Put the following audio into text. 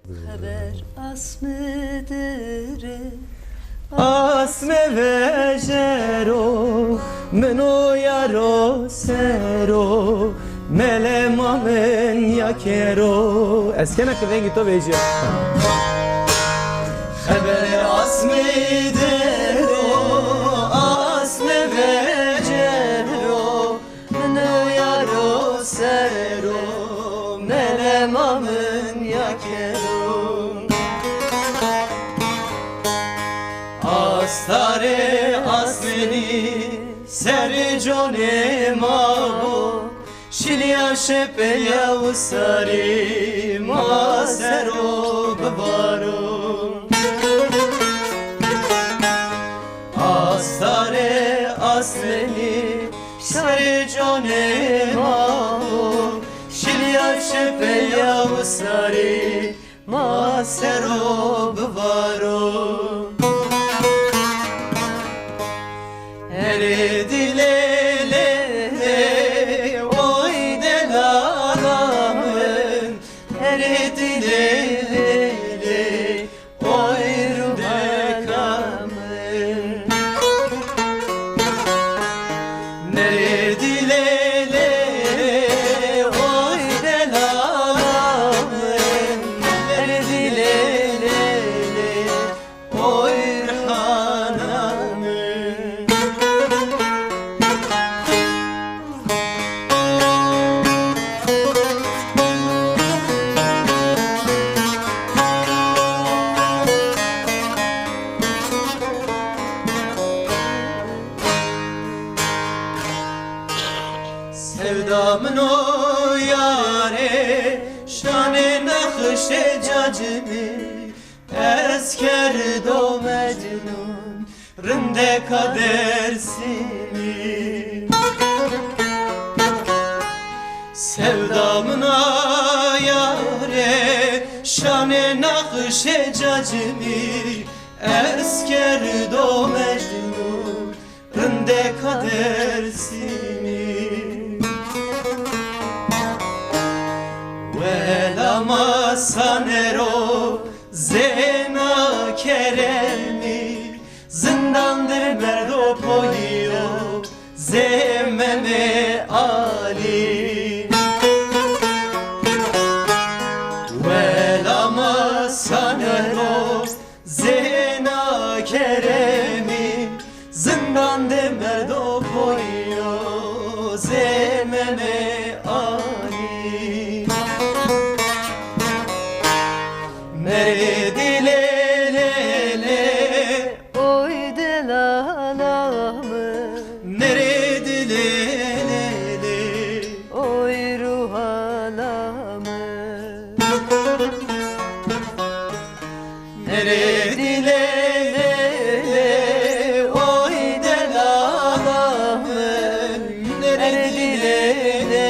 Haber asmıdır Asme vejero Meno yaro sero Melemamen yakero Eskene kıvengi to veji Haber asmidir Asme vejero Meno yaro sero Melemamen yakero Astare asmeni seri jone mabo Şilya şepeya usari masero bavaro Astare asmeni seri jone mabo Şilya şepeya usari masero bavaro Dilele oy delalımın Her dilele oy rubekamın Nere dilele oy delalımın Her dilele oy rhanamın Sevdamın o yare Şane nakşe cacimi Esker do mecnun Rinde kadersimi Sevdamın o yare Şane nakşe cacimi Esker do mecnun Rinde kadersimi Velama sanero zena keremi Zindandır merdo poyo zememe ali Velama sanero zena keremi Zindandır merdo poyo zememe ali Nere dilele Oy delalımı Nere dilele Oy ruhalamı Nere dilele oy delalımın Nere dilele